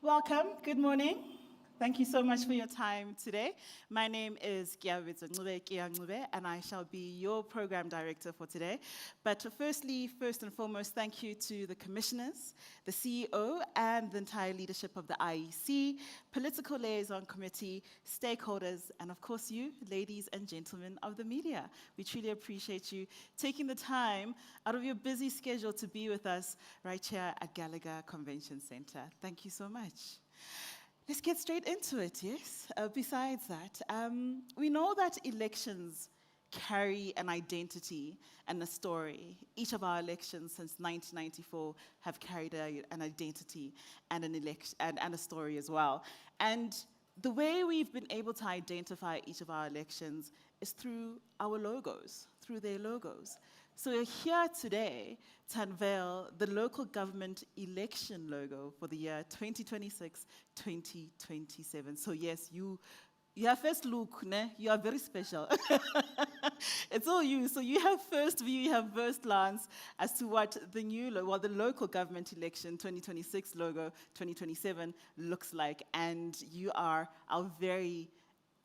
Welcome. Good morning. Thank you so much for your time today. My name is Kiya, and I shall be your program director for today. But firstly, first and foremost, thank you to the commissioners, the CEO, and the entire leadership of the IEC, Political Liaison Committee, stakeholders, and of course you, ladies and gentlemen of the media. We truly appreciate you taking the time out of your busy schedule to be with us right here at Gallagher Convention Center. Thank you so much. Let's get straight into it, yes? Besides that, we know that elections carry an identity and a story. Each of our elections since 1994 have carried an identity and and a story as well. And the way we've been able to identify each of our elections is through our logos, through their logos. So we're here today to unveil the local government election logo for the year 2026-2027. So yes, you have first look, ne? You are very special. It's all you. So you have first view, you have first glance as to what the new, the local government election 2026 logo 2027 looks like. And you are our very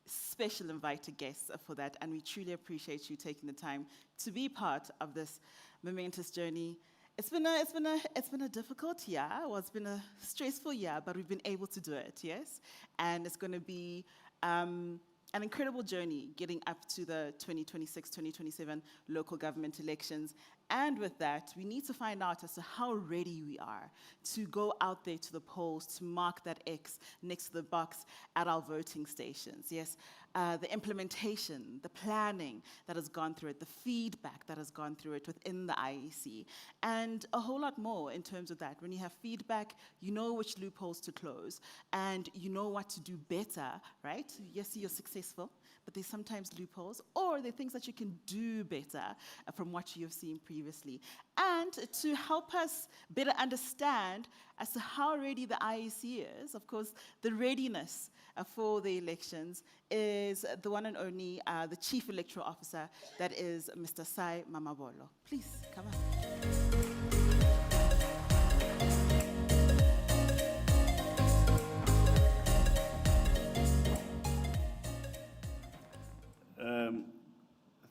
special invited guests for that, and we truly appreciate you taking the time to be part of this momentous journey. It's been a difficult year. Well, it's been a stressful year, but we've been able to do it, yes? And it's going to be an incredible journey getting up to the 2026-2027 local government elections. And with that, we need to find out as to how ready we are to go out there to the polls, to mark that X next to the box at our voting stations. Yes, the implementation, the planning that has gone through it, the feedback that has gone through it within the IEC, and a whole lot more in terms of that. When you have feedback, you know which loopholes to close, and you know what to do better, right? Yes, you're successful, but there's sometimes loopholes, or there are things that you can do better from what you've seen previously. And to help us better understand as to how ready the IEC is, of course, the readiness for the elections is the one and only, the Chief Electoral Officer, that is Mr. Sai Mamabolo. Please, come on.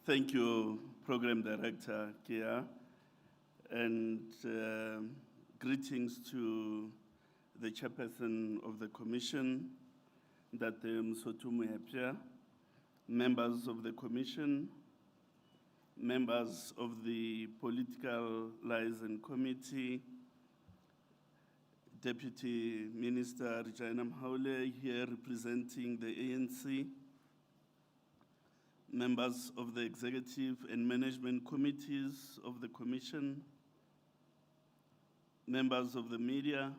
Thank you, Program Director Kia, and greetings to the Chairperson of the Commission, Date Msotumu Hepia, members of the Commission, members of the Political Liaison Committee, Deputy Minister Regina Mhaule here representing the ANC, members of the executive and management committees of the Commission, members of the media,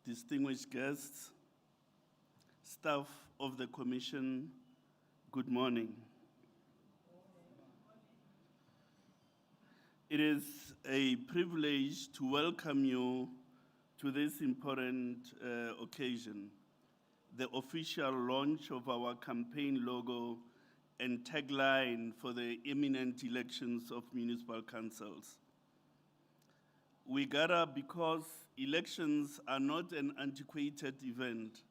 distinguished guests, staff of the Commission, good morning. It is a privilege to welcome you to this important occasion, the official launch of our campaign logo and tagline for the imminent elections of municipal councils. We gather because elections are not an antiquated event.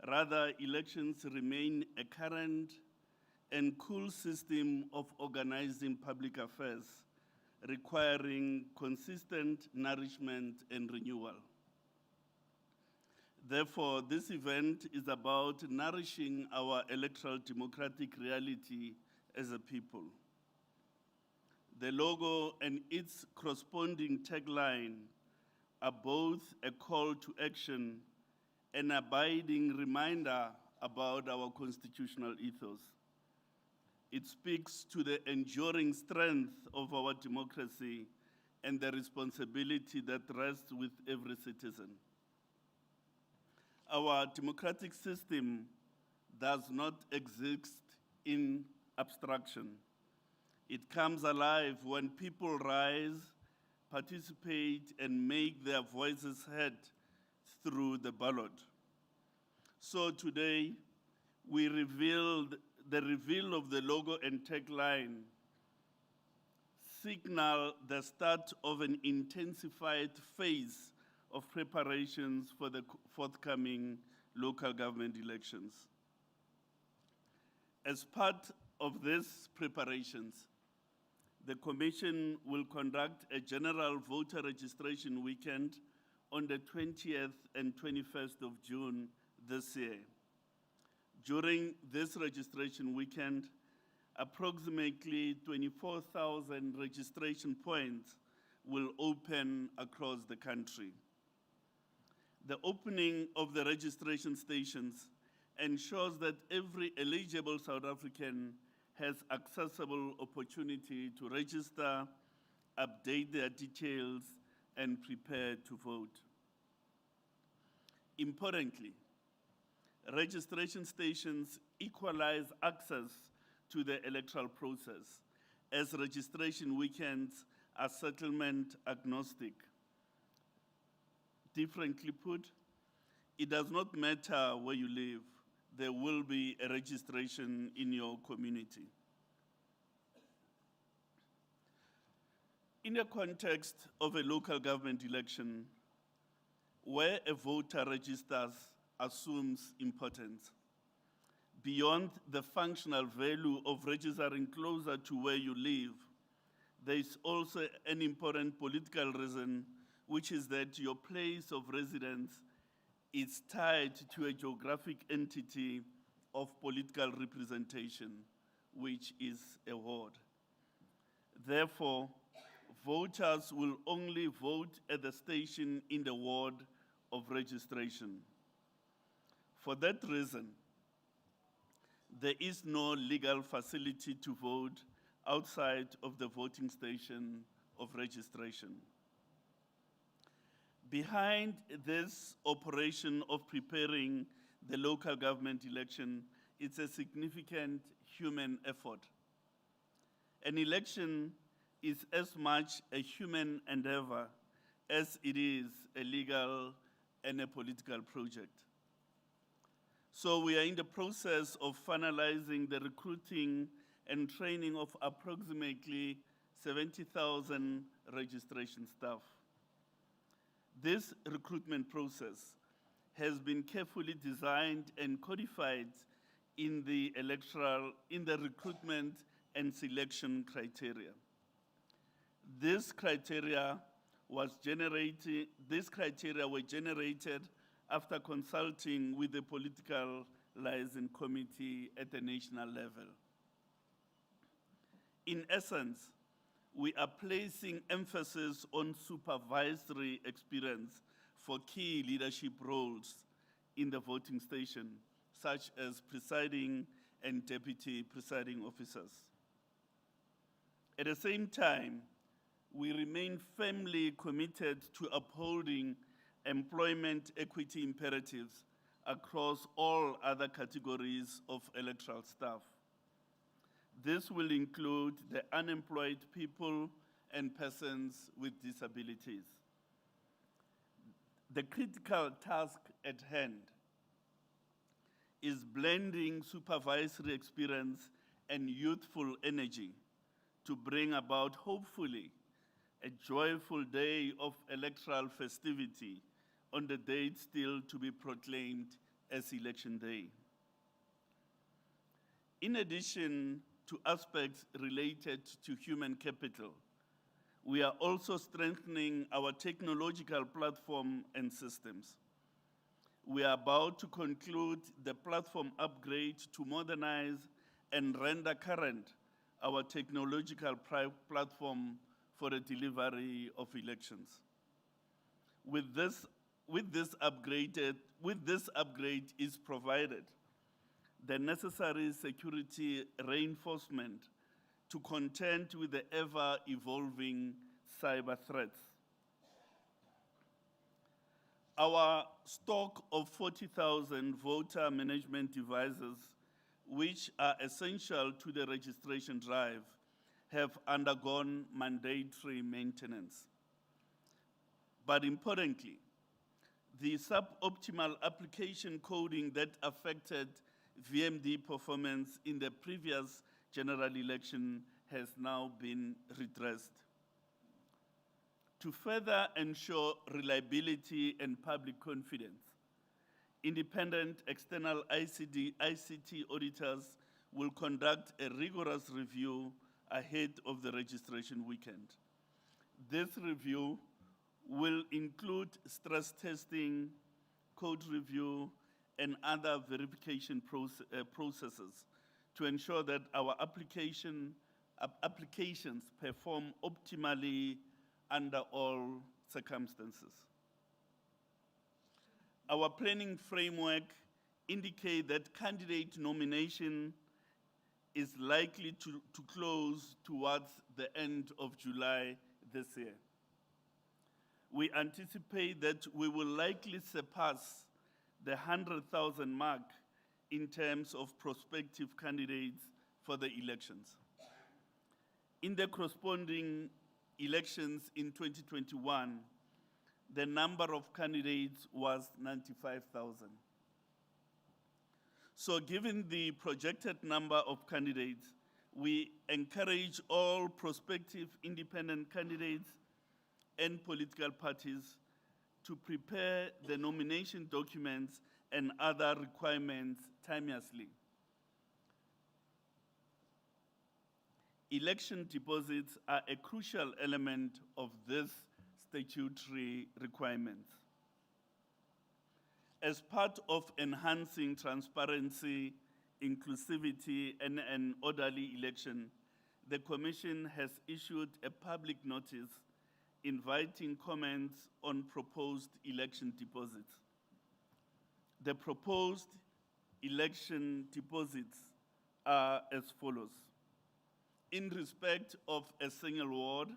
Rather, elections remain a current and cool system of organizing public affairs, requiring consistent nourishment and renewal. Therefore, this event is about nourishing our electoral democratic reality as a people. The logo and its corresponding tagline are both a call to action and an abiding reminder about our constitutional ethos. It speaks to the enduring strength of our democracy and the responsibility that rests with every citizen. Our democratic system does not exist in abstraction. It comes alive when people rise, participate, and make their voices heard through the ballot. So today, we revealed the reveal of the logo and tagline signal the start of an intensified phase of preparations for the forthcoming local government elections. As part of these preparations, the Commission will conduct a general voter registration weekend on the 20th and 21st of June this year. During this registration weekend, approximately 24,000 registration points will open across the country. The opening of the registration stations ensures that every eligible South African has accessible opportunity to register, update their details, and prepare to vote. Importantly, registration stations equalize access to the electoral process, as registration weekends are settlement agnostic. Differently put, it does not matter where you live, there will be a registration in your community. In the context of a local government election, where a voter registers assumes importance. Beyond the functional value of registering closer to where you live, there is also an important political reason, which is that your place of residence is tied to a geographic entity of political representation, which is a ward. Therefore, voters will only vote at the station in the ward of registration. For that reason, there is no legal facility to vote outside of the voting station of registration. Behind this operation of preparing the local government election, it's a significant human effort. An election is as much a human endeavor as it is a legal and a political project. So we are in the process of finalizing the recruiting and training of approximately 70,000 registration staff. This recruitment process has been carefully designed and codified in the recruitment and selection criteria. This criteria were generated after consulting with the political liaison committee at the national level. In essence, we are placing emphasis on supervisory experience for key leadership roles in the voting station, such as presiding and deputy presiding officers. At the same time, we remain firmly committed to upholding employment equity imperatives across all other categories of electoral staff. This will include the unemployed people and persons with disabilities. The critical task at hand is blending supervisory experience and youthful energy to bring about, hopefully, a joyful day of electoral festivity on the date still to be proclaimed as Election Day. In addition to aspects related to human capital, we are also strengthening our technological platform and systems. We are about to conclude the platform upgrade to modernize and render current our technological platform for the delivery of elections. With this upgrade is provided the necessary security reinforcement to contend with the ever-evolving cyber threats. Our stock of 40,000 voter management devices, which are essential to the registration drive, have undergone mandatory maintenance. But importantly, the suboptimal application coding that affected VMD performance in the previous general election has now been redressed. To further ensure reliability and public confidence, independent external ICT auditors will conduct a rigorous review ahead of the registration weekend. This review will include stress testing, code review, and other verification processes to ensure that our applications perform optimally under all circumstances. Our planning framework indicates that candidate nomination is likely to close towards the end of July this year. We anticipate that we will likely surpass the 100,000 mark in terms of prospective candidates for the elections. In the corresponding elections in 2021, the number of candidates was 95,000. So given the projected number of candidates, we encourage all prospective independent candidates and political parties to prepare the nomination documents and other requirements timeously. Election deposits are a crucial element of this statutory requirements. As part of enhancing transparency, inclusivity, and an orderly election, the Commission has issued a public notice inviting comments on proposed election deposits. The proposed election deposits are as follows. In respect of a single ward,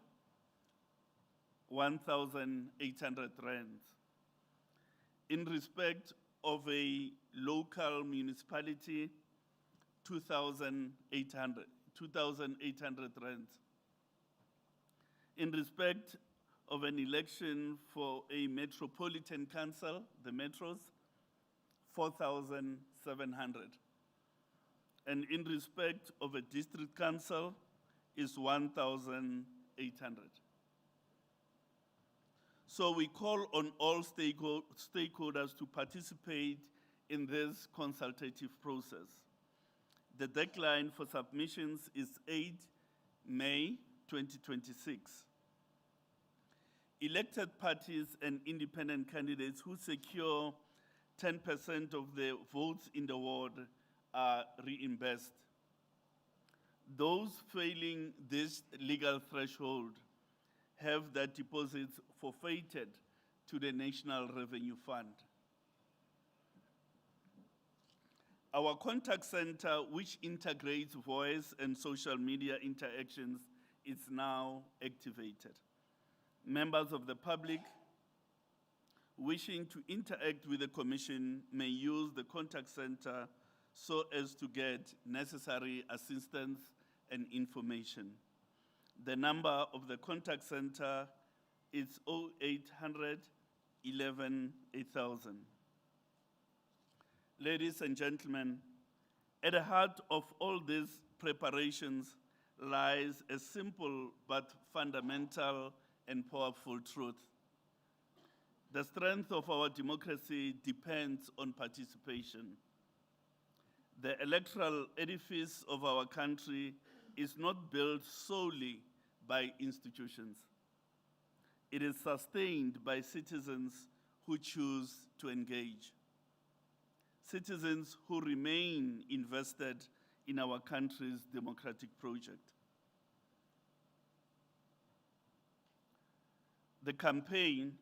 1,800 rands. In respect of a local municipality, 2,800 rands. In respect of an election for a metropolitan council, the metros, 4,700. And in respect of a district council is 1,800. So we call on all stakeholders to participate in this consultative process. The deadline for submissions is 8 May 2026. Elected parties and independent candidates who secure 10% of the votes in the ward are reimbursed. Those failing this legal threshold have their deposits forfeited to the National Revenue Fund. Our contact center, which integrates voice and social media interactions, is now activated. Members of the public wishing to interact with the Commission may use the contact center so as to get necessary assistance and information. The number of the contact center is 0800 11 8000. Ladies and gentlemen, at the heart of all these preparations lies a simple but fundamental and powerful truth. The strength of our democracy depends on participation. The electoral edifice of our country is not built solely by institutions. It is sustained by citizens who choose to engage. Citizens who remain invested in our country's democratic project. The campaign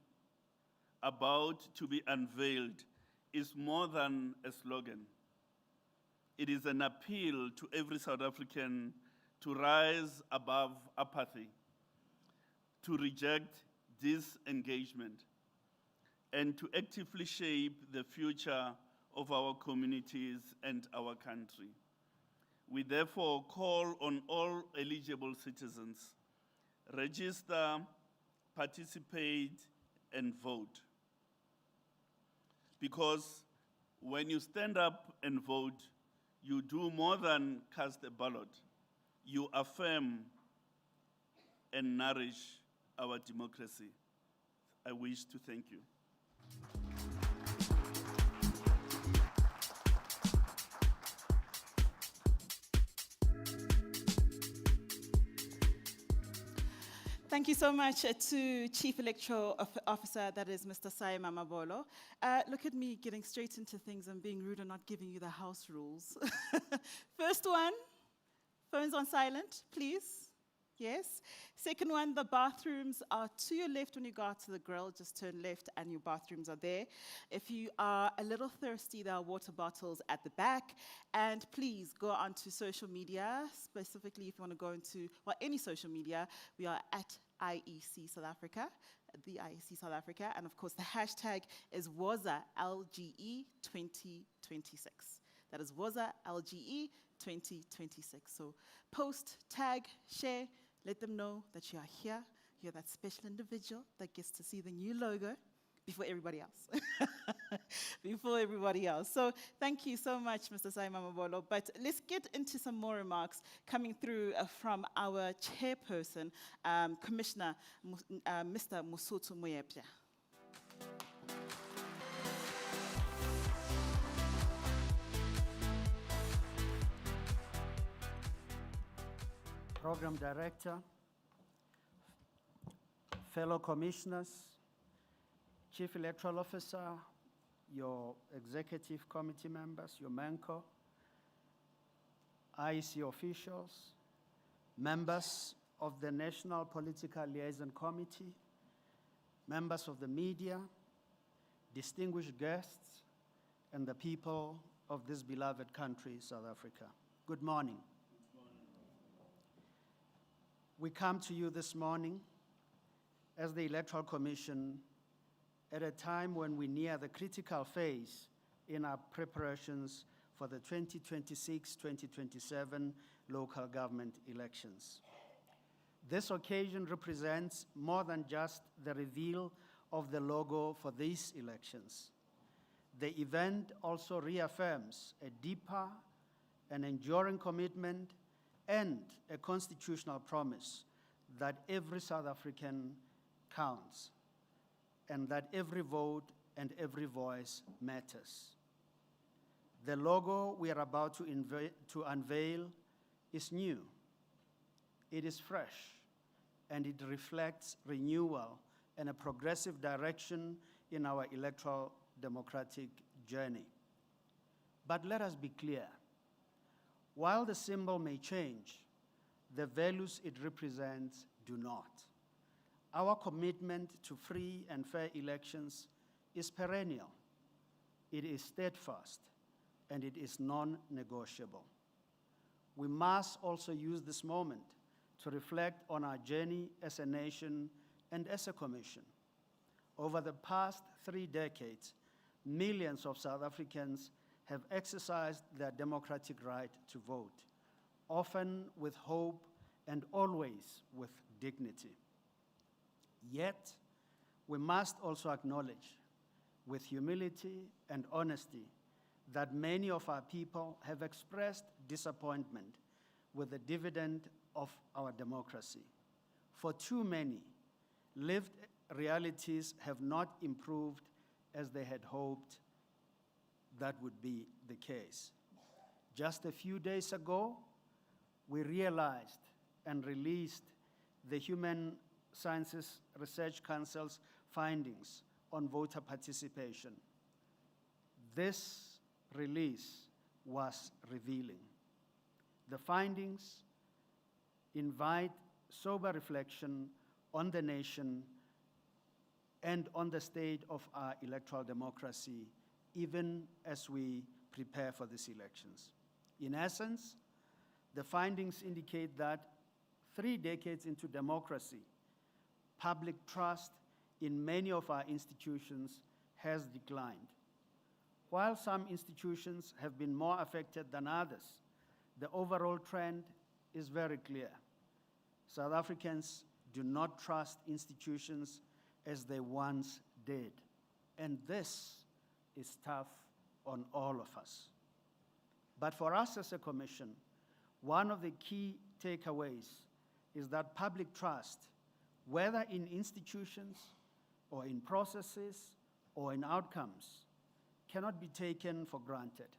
about to be unveiled is more than a slogan. It is an appeal to every South African to rise above apathy, to reject disengagement, and to actively shape the future of our communities and our country. We therefore call on all eligible citizens, register, participate, and vote. Because when you stand up and vote, you do more than cast a ballot. You affirm and nourish our democracy. I wish to thank you. Thank you so much to Chief Electoral Officer, that is Mr. Saima Mabolo. Look at me getting straight into things and being rude and not giving you the house rules. First one, phones on silent, please. Yes. Second one, the bathrooms are to your left when you go out to the grill. Just turn left and your bathrooms are there. If you are a little thirsty, there are water bottles at the back. And please go onto social media, specifically if you want to go into, well, any social media. We are at IEC South Africa, the IEC South Africa. And of course, the hashtag is WOZA LGE 2026. That is WOZA LGE 2026. So post, tag, share, let them know that you are here. You're that special individual that gets to see the new logo before everybody else. Before everybody else. So thank you so much, Mr. Saima Mabolo. But let's get into some more remarks coming through from our chairperson, Commissioner Mr. Mosotho Moyepja. Program Director, fellow commissioners, Chief Electoral Officer, your executive committee members, your MANCO, IEC officials, members of the National Political Liaison Committee, members of the media, distinguished guests, and the people of this beloved country, South Africa. Good morning. We come to you this morning as the Electoral Commission at a time when we near the critical phase in our preparations for the 2026-2027 local government elections. This occasion represents more than just the reveal of the logo for these elections. The event also reaffirms a deeper and enduring commitment and a constitutional promise that every South African counts and that every vote and every voice matters. The logo we are about to unveil is new. It is fresh, and it reflects renewal and a progressive direction in our electoral democratic journey. But let us be clear. While the symbol may change, the values it represents do not. Our commitment to free and fair elections is perennial. It is steadfast, and it is non-negotiable. We must also use this moment to reflect on our journey as a nation and as a commission. Over the past 3 decades, millions of South Africans have exercised their democratic right to vote, often with hope and always with dignity. Yet, we must also acknowledge with humility and honesty that many of our people have expressed disappointment with the dividend of our democracy. For too many, lived realities have not improved as they had hoped that would be the case. Just a few days ago, we realized and released the Human Sciences Research Council's findings on voter participation. This release was revealing. The findings invite sober reflection on the nation and on the state of our electoral democracy, even as we prepare for these elections. In essence, the findings indicate that 3 decades into democracy, public trust in many of our institutions has declined. While some institutions have been more affected than others, the overall trend is very clear. South Africans do not trust institutions as they once did, and this is tough on all of us. But for us as a commission, one of the key takeaways is that public trust whether in institutions or in processes or in outcomes, cannot be taken for granted,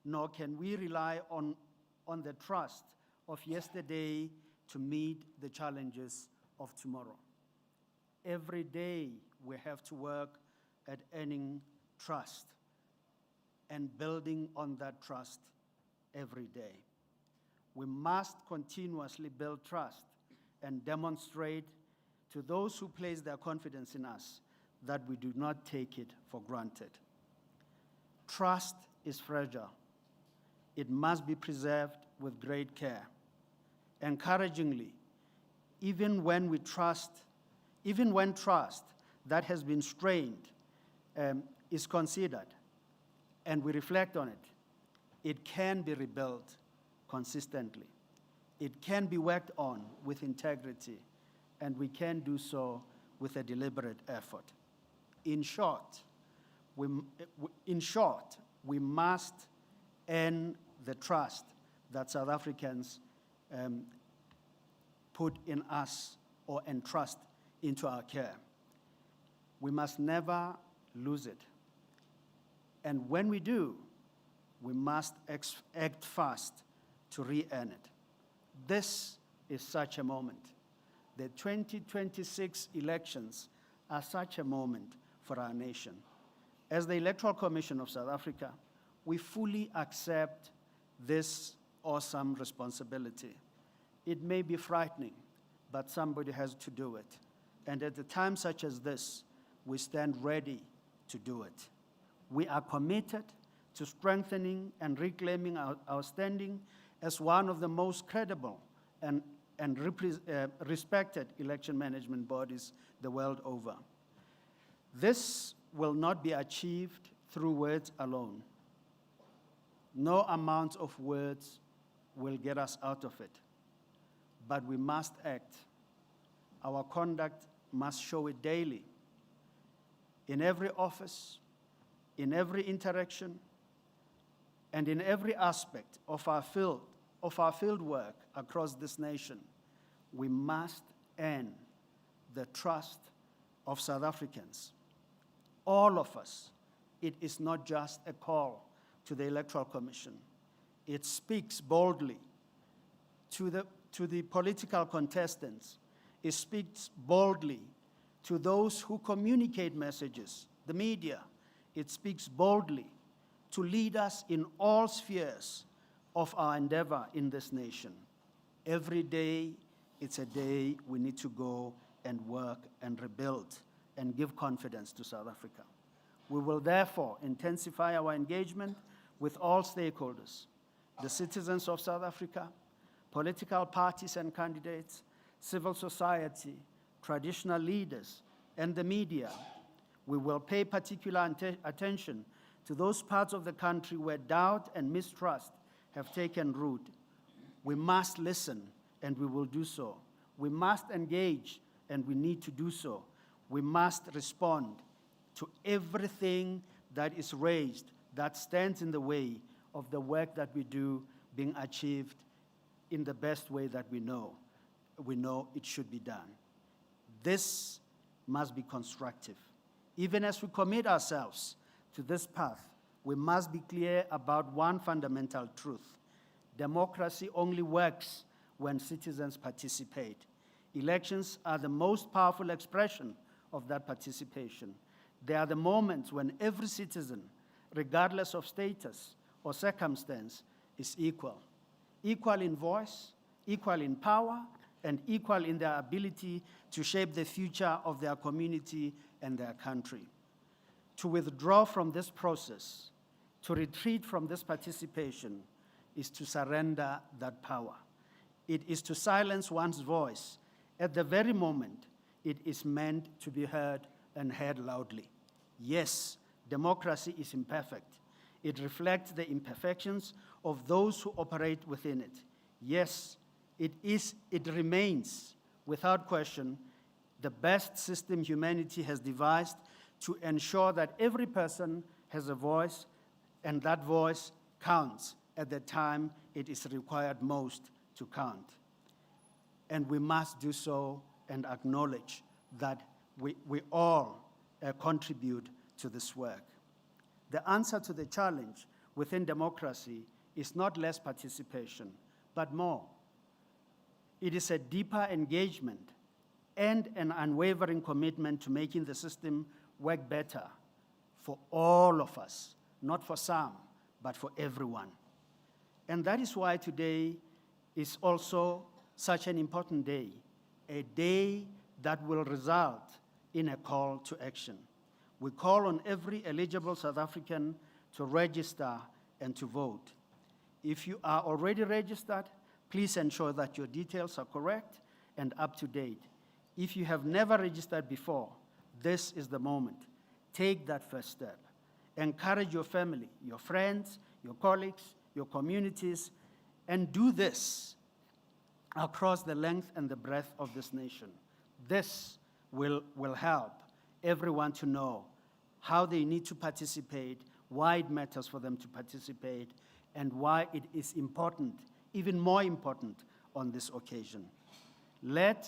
nor can we rely on the trust of yesterday to meet the challenges of tomorrow. Every day we have to work at earning trust and building on that trust every day. We must continuously build trust and demonstrate to those who place their confidence in us that we do not take it for granted. Trust is fragile. It must be preserved with great care. Encouragingly, even when trust that has been strained is considered and we reflect on it, it can be rebuilt consistently. It can be worked on with integrity, and we can do so with a deliberate effort. In short, we must earn the trust that South Africans put in us or entrust into our care. We must never lose it. And when we do, we must act fast to re-earn it. This is such a moment. The 2026 elections are such a moment for our nation. As the Electoral Commission of South Africa, we fully accept this awesome responsibility. It may be frightening, but somebody has to do it. And at a time such as this, we stand ready to do it. We are committed to strengthening and reclaiming our standing as one of the most credible and respected election management bodies the world over. This will not be achieved through words alone. No amount of words will get us out of it, but we must act. Our conduct must show it daily. In every office, in every interaction, and in every aspect of our field work across this nation, we must earn the trust of South Africans. All of us. It is not just a call to the Electoral Commission. It speaks boldly to the political contestants. It speaks boldly to those who communicate messages, the media. It speaks boldly to lead us in all spheres of our endeavor in this nation. Every day, it's a day we need to go and work and rebuild and give confidence to South Africa. We will therefore intensify our engagement with all stakeholders, the citizens of South Africa, political parties and candidates, civil society, traditional leaders, and the media. We will pay particular attention to those parts of the country where doubt and mistrust have taken root. We must listen, and we will do so. We must engage, and we need to do so. We must respond to everything that is raised that stands in the way of the work that we do being achieved in the best way that we know it should be done. This must be constructive. Even as we commit ourselves to this path, we must be clear about one fundamental truth. Democracy only works when citizens participate. Elections are the most powerful expression of that participation. They are the moments when every citizen, regardless of status or circumstance, is equal. Equal in voice, equal in power, and equal in their ability to shape the future of their community and their country. To withdraw from this process, to retreat from this participation, is to surrender that power. It is to silence one's voice at the very moment it is meant to be heard and heard loudly. Yes, democracy is imperfect. It reflects the imperfections of those who operate within it. Yes, it remains, without question, the best system humanity has devised to ensure that every person has a voice, and that voice counts at the time it is required most to count. And we must do so and acknowledge that we all contribute to this work. The answer to the challenge within democracy is not less participation, but more. It is a deeper engagement and an unwavering commitment to making the system work better for all of us, not for some, but for everyone. And that is why today is also such an important day, a day that will result in a call to action. We call on every eligible South African to register and to vote. If you are already registered, please ensure that your details are correct and up to date. If you have never registered before, this is the moment. Take that first step. Encourage your family, your friends, your colleagues, your communities, and do this across the length and the breadth of this nation. This will help everyone to know how they need to participate, why it matters for them to participate, and why it is important, even more important on this occasion. Let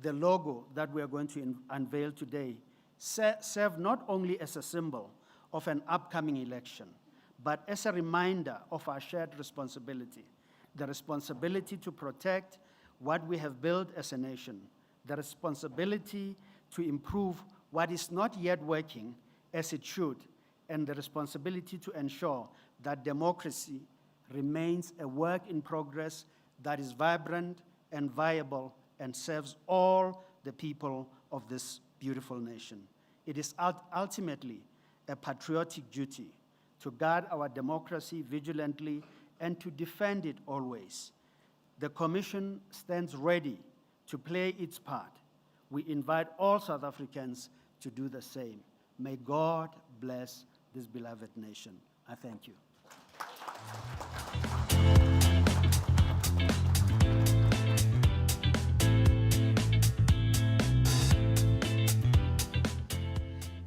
the logo that we are going to unveil today serve not only as a symbol of an upcoming election, but as a reminder of our shared responsibility, the responsibility to protect what we have built as a nation, the responsibility to improve what is not yet working as it should, and the responsibility to ensure that democracy remains a work in progress that is vibrant and viable and serves all the people of this beautiful nation. It is ultimately a patriotic duty to guard our democracy vigilantly and to defend it always. The Commission stands ready to play its part. We invite all South Africans to do the same. May God bless this beloved nation. I thank you.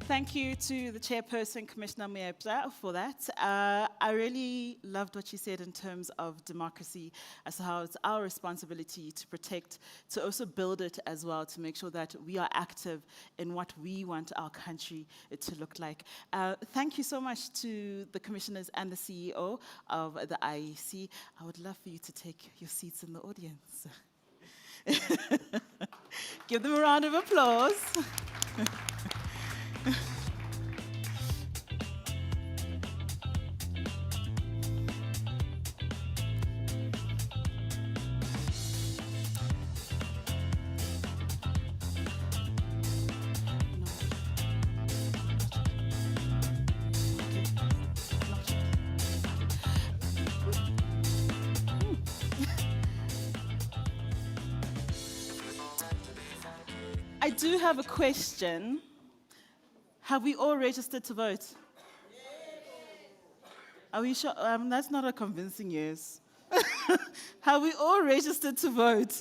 Thank you to the chairperson, Commissioner Meepza, for that. I really loved what she said in terms of democracy, as to how it's our responsibility to protect, to also build it as well, to make sure that we are active in what we want our country to look like. Thank you so much to the commissioners and the CEO of the IEC. I would love for you to take your seats in the audience. Give them a round of applause. I do have a question. Have we all registered to vote? Are we sure? That's not a convincing yes. Have we all registered to vote?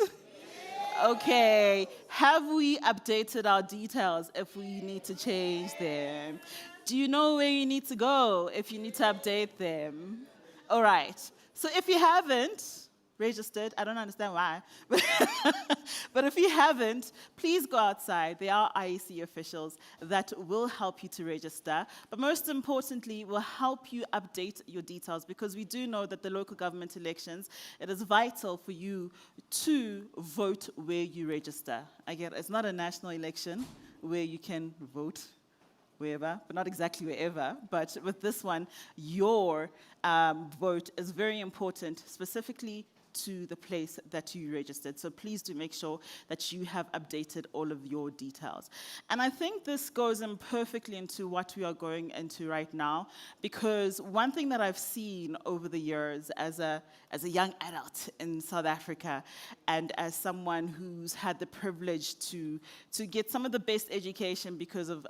Okay. Have we updated our details if we need to change them? Do you know where you need to go if you need to update them? All right. So if you haven't registered, I don't understand why, but if you haven't, please go outside. There are IEC officials that will help you to register, but most importantly, will help you update your details, because we do know that the local government elections, it is vital for you to vote where you register. I get it. It's not a national election where you can vote wherever, but not exactly wherever. But with this one, your vote is very important, specifically to the place that you registered. So please do make sure that you have updated all of your details. And I think this goes in perfectly into what we are going into right now, because one thing that I've seen over the years as a young adult in South Africa, and as someone who's had the privilege to get some of the best education because of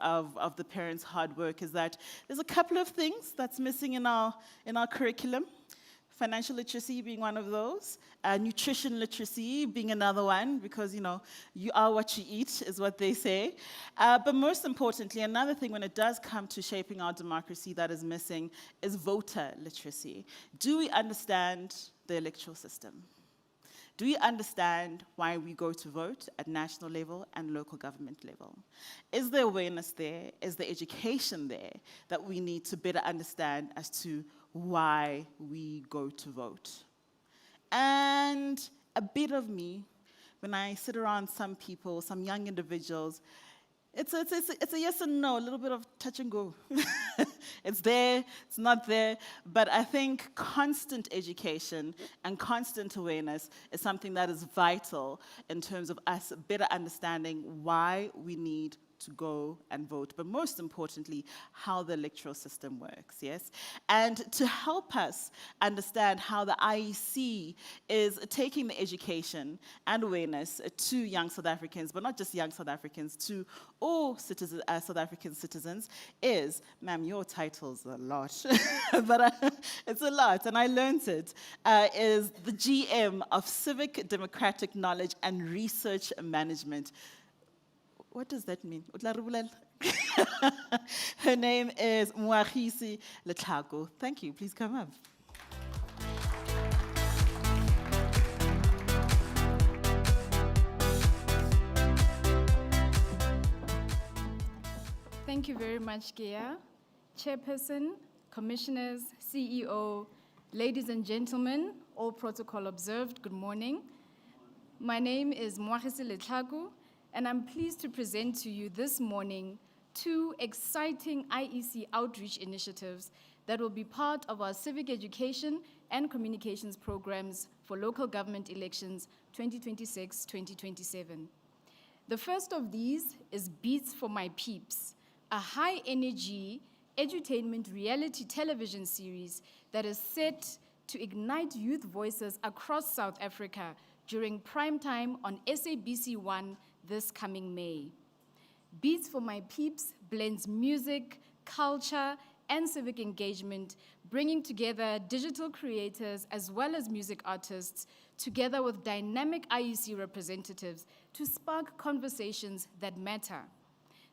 the parents' hard work, is that there's a couple of things that's missing in our curriculum. Financial literacy being one of those, nutrition literacy being another one, because, you are what you eat, is what they say. But most importantly, another thing when it does come to shaping our democracy that is missing is voter literacy. Do we understand the electoral system? Do we understand why we go to vote at national level and local government level? Is there awareness there? Is there education there that we need to better understand as to why we go to vote? And a bit of me, when I sit around some people, some young individuals, it's a yes and no, a little bit of touch and go. It's there, it's not there, but I think constant education and constant awareness is something that is vital in terms of us better understanding why we need to go and vote, but most importantly, how the electoral system works, yes? And to help us understand how the IEC is taking the education and awareness to young South Africans, but not just young South Africans, to all citizens, South African citizens, is, ma'am, your title's a lot, but it's a lot, and I learned it, is the GM of Civic Democratic Knowledge and Research Management. What does that mean? Her name is Moagisi Letlago. Thank you. Please come up. Thank you very much, Gea. Chairperson, commissioners, CEO, ladies and gentlemen, all protocol observed, good morning. My name is Moagisi Letlago, and I'm pleased to present to you this morning 2 exciting IEC outreach initiatives that will be part of our civic education and communications programs for local government elections 2026-2027. The first of these is Beats for My Peeps, a high-energy edutainment reality television series that is set to ignite youth voices across South Africa during prime time on SABC1 this coming May. Beats for My Peeps blends music, culture, and civic engagement, bringing together digital creators as well as music artists, together with dynamic IEC representatives to spark conversations that matter.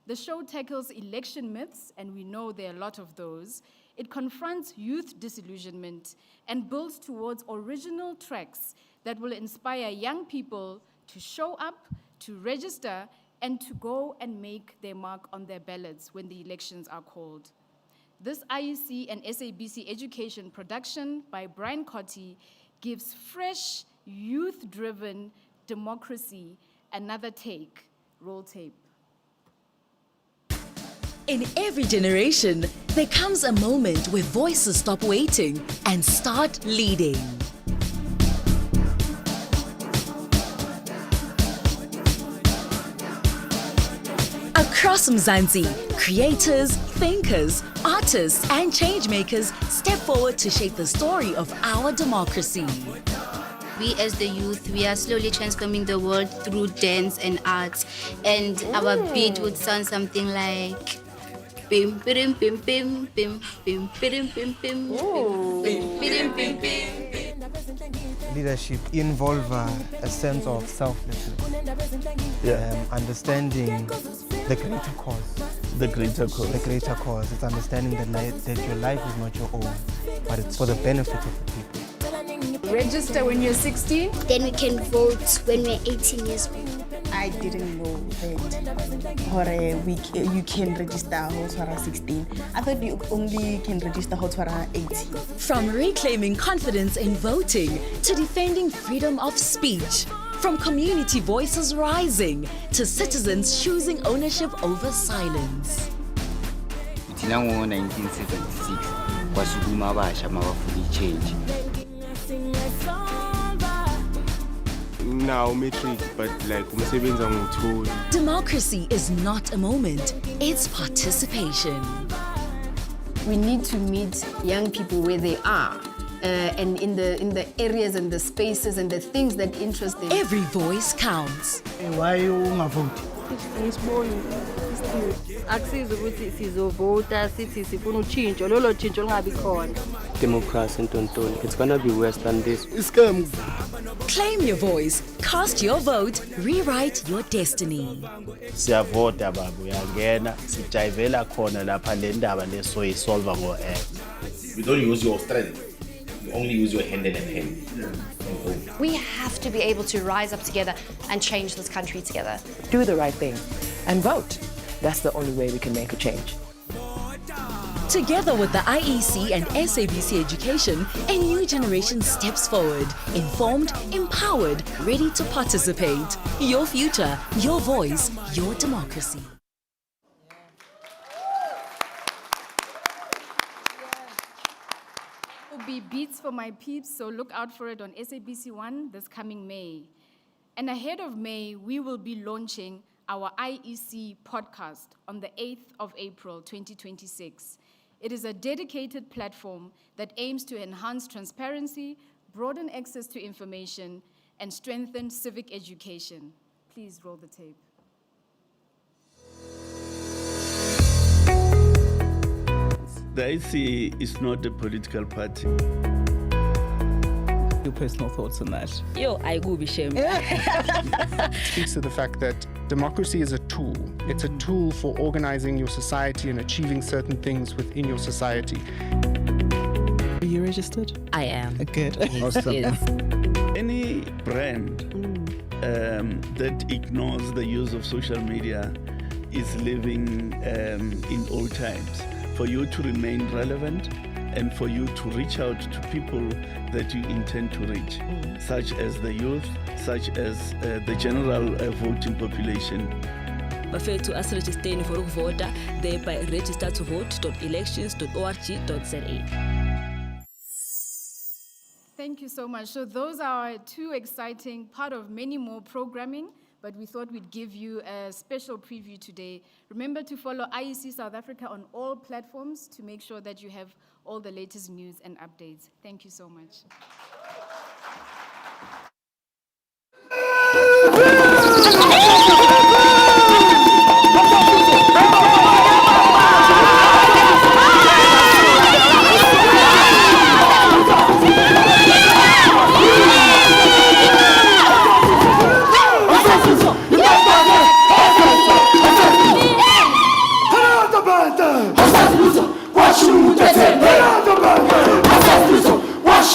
The show tackles election myths, and we know there are a lot of those. It confronts youth disillusionment and builds towards original tracks that will inspire young people to show up, to register, and to go and make their mark on their ballots when the elections are called. This IEC and SABC education production by Brian Cotti gives fresh, youth-driven democracy another take. Roll tape. In every generation, there comes a moment where voices stop waiting and start leading. Across Mzansi, creators, thinkers, artists, and changemakers step forward to shape the story of our democracy. We as the youth, we are slowly transforming the world through dance and arts. And our beat would sound something like bim bim bim bim bim bim bim bim bim bim bim bim. Leadership involves a sense of selflessness, understanding the greater cause. The greater cause. The greater cause. It's understanding that your life is not your own, but it's for the benefit of the people. Register when you're 16. Then we can vote when we're 18 years old. I didn't know that you can register Hotwara 16. I thought you only can register Hotwara 18. From reclaiming confidence in voting to defending freedom of speech, from community voices rising to citizens choosing ownership over silence. In 1976, kwasukuma abasha mabafuna change. Now matric, but like umsebenzi anguthola. Democracy is not a moment, it's participation. We need to meet young people where they are. And in the areas and the spaces and the things that interest them. Every voice counts. Why you vote? Akusiza ukuthi sizovota sithi sifuna utshintsho lolo tshintsho lingabi khona. Democracy ntontoni, it's gonna be worse than this. Scam. Claim your voice, cast your vote, rewrite your destiny. Siyavota babu, uyangena sijayivela khona lapha le ndaba lesoyisolva ngo-app. You don't use your strength. You only use your hand and hand. We have to be able to rise up together and change this country together. Do the right thing and vote. That's the only way we can make a change. Together with the IEC and SABC Education, a new generation steps forward, informed, empowered, ready to participate. Your future, your voice, your democracy. Will be Beats for My Peeps, so look out for it on SABC1 this coming May. And ahead of May, we will be launching our IEC podcast on the 8th of April, 2026. It is a dedicated platform that aims to enhance transparency, broaden access to information, and strengthen civic education. Please roll the tape. The IEC is not a political party. Your personal thoughts on that? Yo, I go be shame. Speaks to the fact that democracy is a tool. It's a tool for organizing your society and achieving certain things within your society. Are you registered? I am. Good. Awesome. Yes. Any brand that ignores the use of social media is living in old times. For you to remain relevant and for you to reach out to people that you intend to reach, such as the youth, such as the general voting population. Bafethu asiregisteni for ukuvota thereby register-to-vote.elections.org.za. Thank you so much. So those are two exciting part of many more programming, but we thought we'd give you a special preview today. Remember to follow IEC South Africa on all platforms to make sure that you have all the latest news and updates. Thank you so much. Wash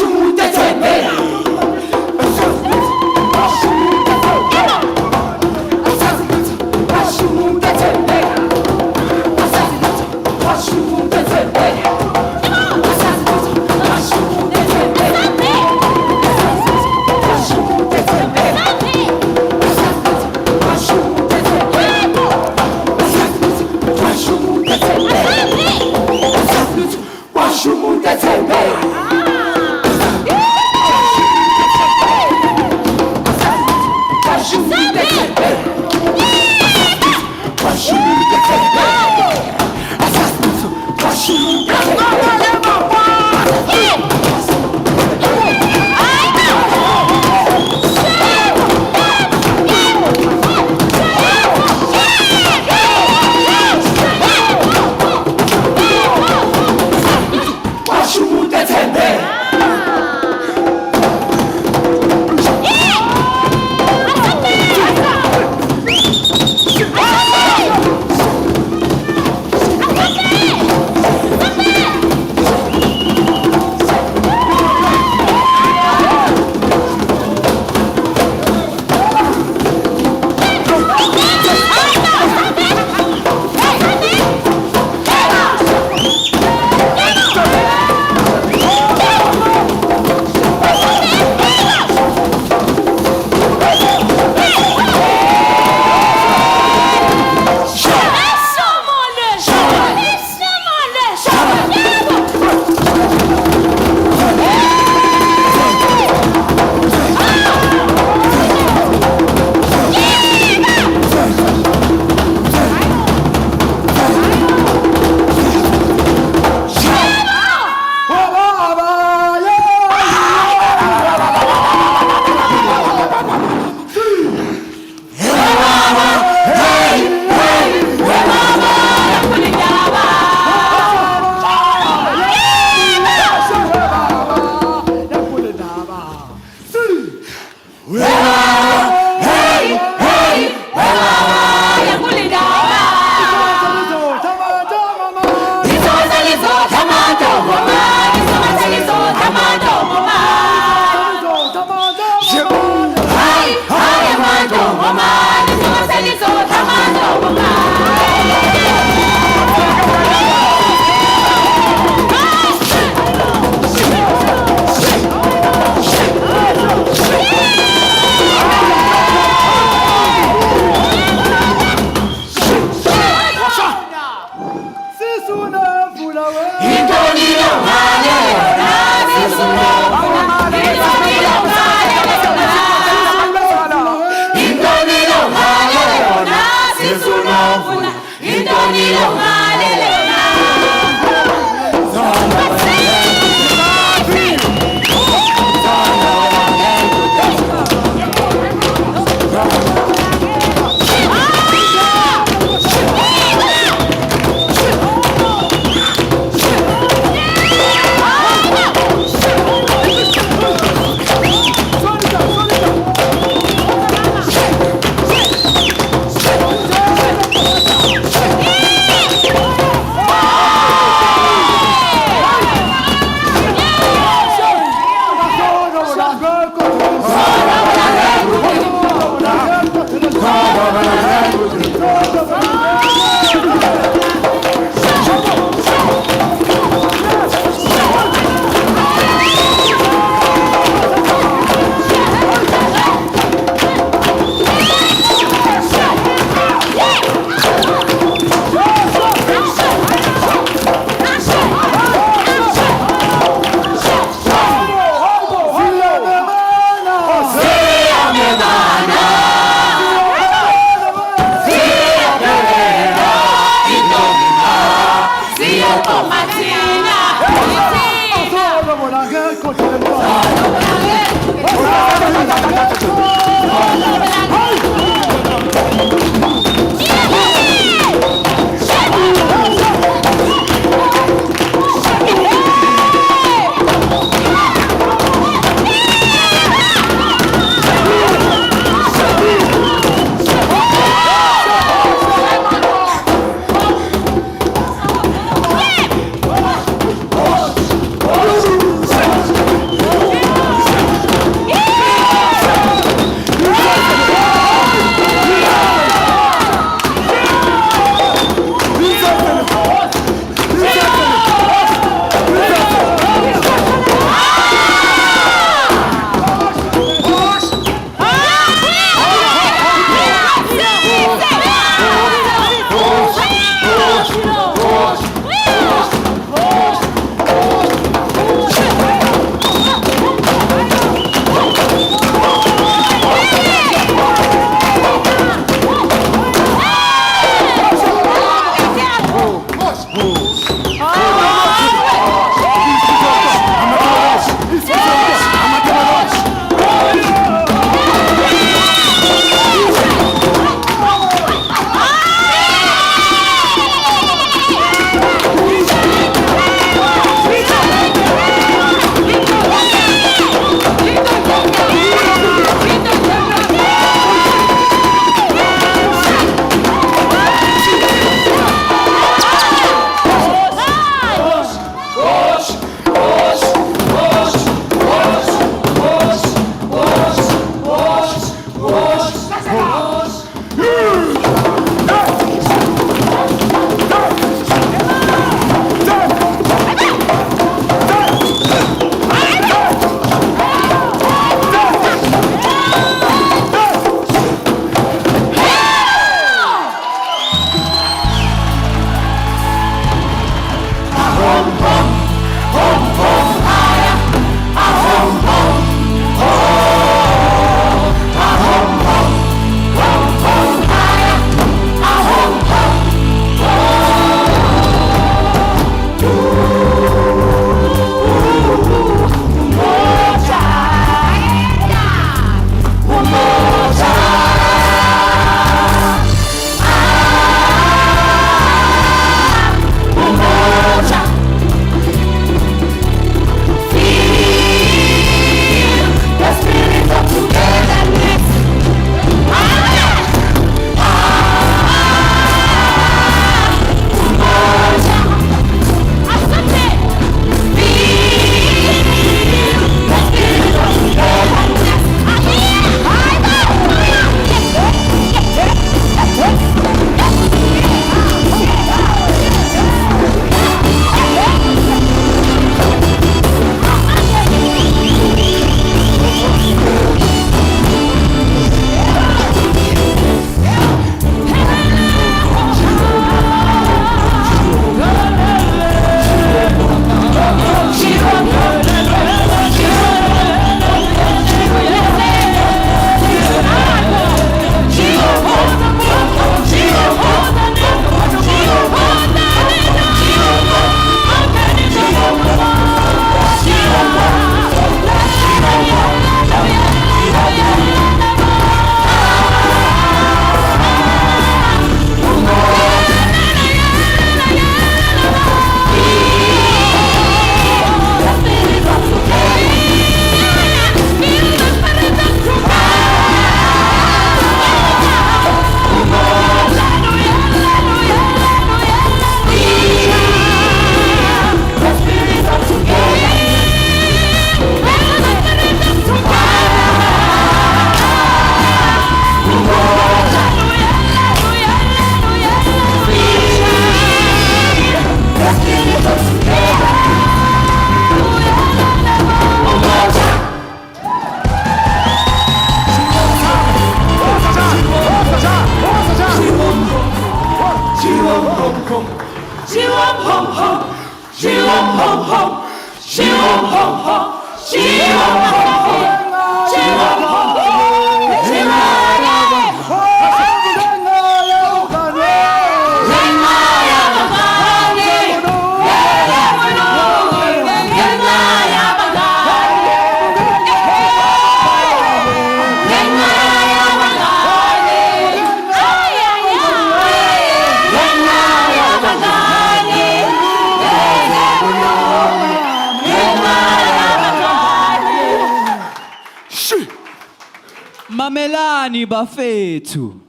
Mamelani bafethu.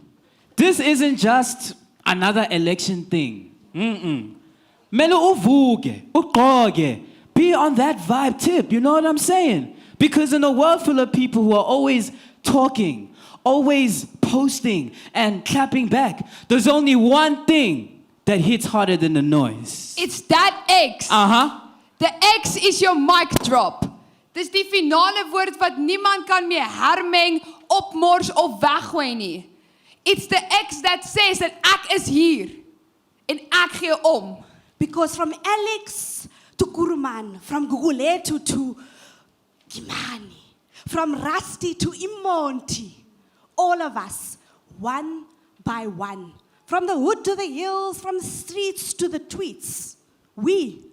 This isn't just another election thing. Mele uvuke, ugqoke, be on that vibe tip, you know what I'm saying? Because in a world full of people who are always talking, always posting and clapping back, there's only one thing that hits harder than the noise. It's that X. The X is your mic drop. Dis die finale woord wat niemand kan meer hermeng, opmors of weggooi nie. It's the X that says that ek is hier en ek gee om. Because from Alex to Kuruman, from Guguletu to Kimani, from Rusty to Imonti, all of us, one by one, from the hood to the hills, from the streets to the tweets, we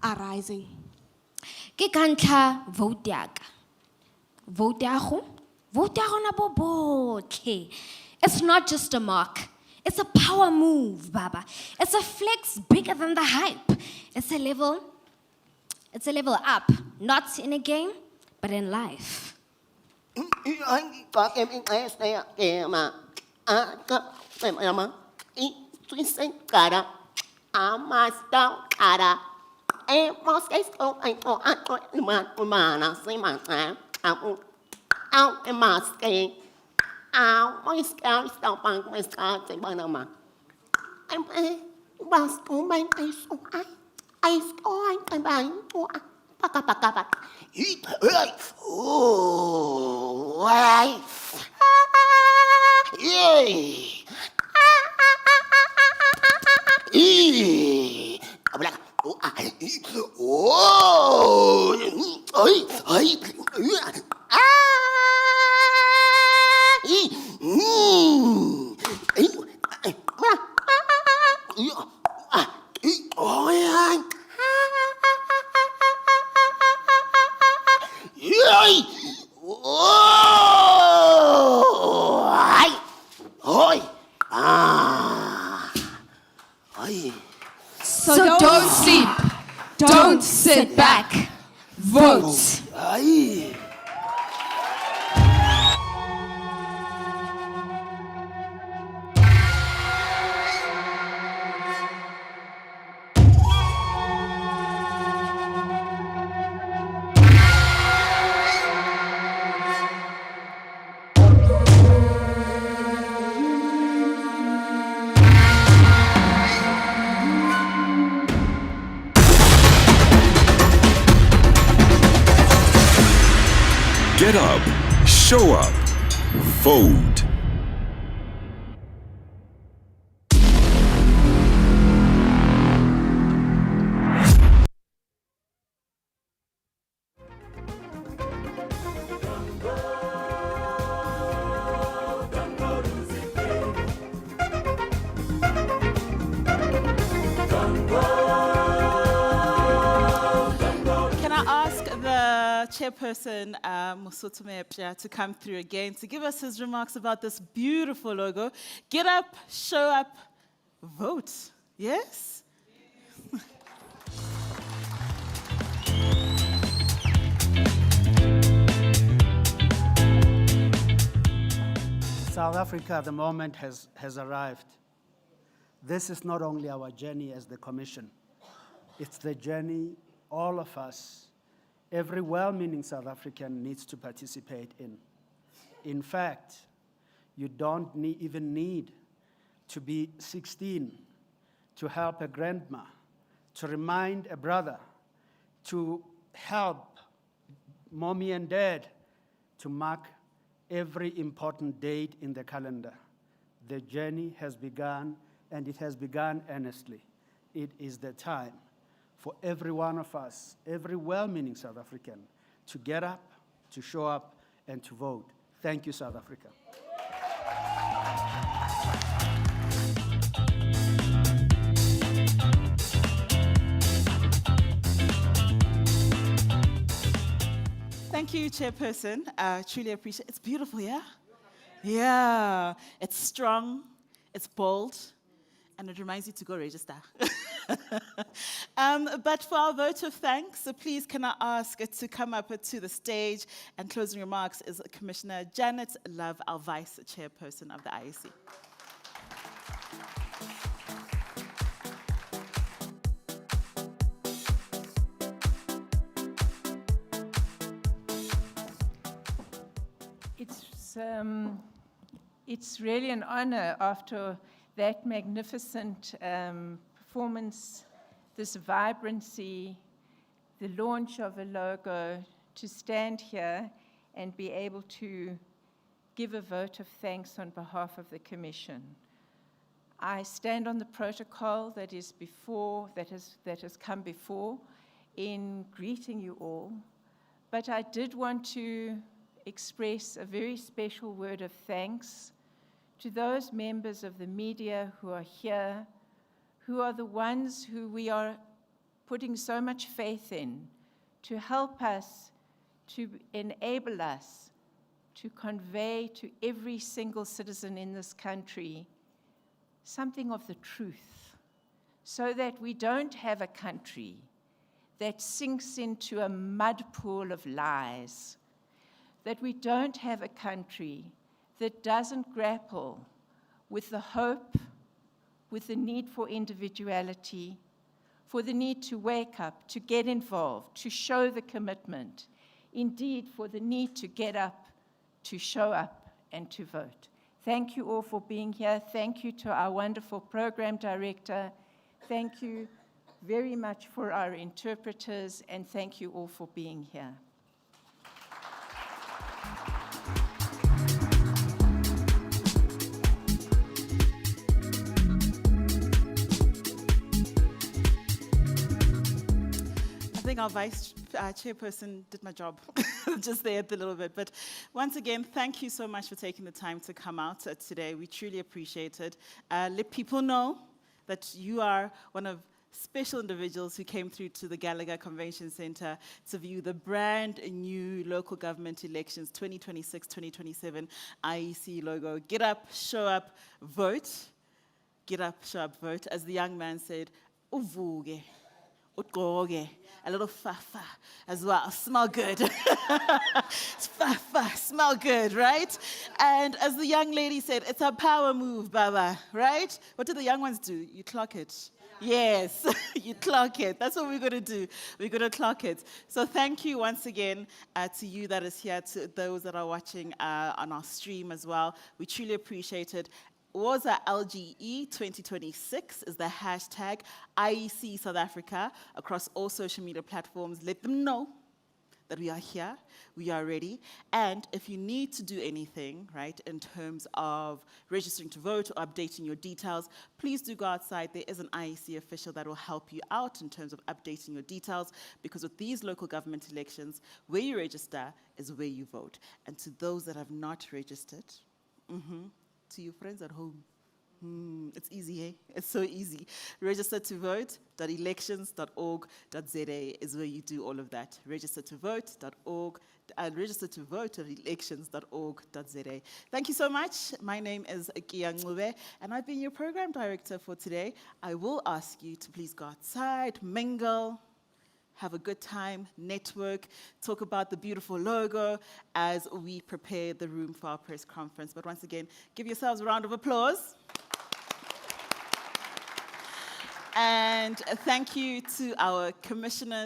are rising. Ke kantla vote yaka. Vote yago na bobotlhe. It's not just a mark. It's a power move, Baba. It's a flex bigger than the hype. It's a level up, not in a game, but in life. So don't sleep. Don't sit back. Vote. Get up, show up, vote. Can I ask the chairperson, Mosotho Mepja, to come through again to give us his remarks about this beautiful logo? Get up, show up, vote. Yes? South Africa, the moment has arrived. This is not only our journey as the Commission, it's the journey all of us, every well-meaning South African needs to participate in. In fact, you don't even need to be 16 to help a grandma, to remind a brother, to help mommy and dad to mark every important date in the calendar. The journey has begun and it has begun earnestly. It is the time for every one of us, every well-meaning South African, to get up, to show up, and to vote. Thank you, South Africa. Thank you, Chairperson. Truly appreciate it. It's beautiful, yeah? Yeah. It's strong, it's bold, and it reminds you to go register. But for our vote of thanks, so please can I ask to come up to the stage, and closing remarks is Commissioner Janet Love, our Vice Chairperson of the IEC. It's really an honor after that magnificent performance, this vibrancy, the launch of a logo, to stand here and be able to give a vote of thanks on behalf of the Commission. I stand on the protocol that is before, that has come before, in greeting you all, but I did want to express a very special word of thanks to those members of the media who are here, who are the ones who we are putting so much faith in to help us, to enable us to convey to every single citizen in this country something of the truth, so that we don't have a country that sinks into a mud pool of lies, that we don't have a country that doesn't grapple with the hope, with the need for individuality, for the need to wake up, to get involved, to show the commitment, indeed for the need to get up, to show up, and to vote. Thank you all for being here. Thank you to our wonderful program director. Thank you very much for our interpreters, and thank you all for being here. I think our vice chairperson did my job just there a little bit. But once again, thank you so much for taking the time to come out today. We truly appreciate it. Let people know that you are one of special individuals who came through to the Gallagher Convention Center to view the brand new local government elections 2026-2027 IEC logo. Get up, show up, vote. Get up, show up, vote. As the young man said, uvuge. A little fa-fa as well. Smell good. It's fa-fa, smell good, right? And as the young lady said, it's a power move, Baba, right? What do the young ones do? You clock it. Yes, you clock it. That's what we're going to do. We're going to clock it. So thank you once again to you that is here, to those that are watching on our stream as well. We truly appreciate it. Woza LGE 2026 is the hashtag IEC South Africa across all social media platforms. Let them know that we are here, we are ready. And if you need to do anything, right, in terms of registering to vote or updating your details, please do go outside. There is an IEC official that will help you out in terms of updating your details, because with these local government elections, where you register is where you vote. And to those that have not registered, to your friends at home. It's easy, eh? It's so easy. Register to vote.elections.org.za is where you do all of that. Register to vote.elections.org.za. Thank you so much. My name is Kia Ngube, and I've been your program director for today. I will ask you to please go outside, mingle, have a good time, network, talk about the beautiful logo as we prepare the room for our press conference. But once again, give yourselves a round of applause. And thank you to our commissioners.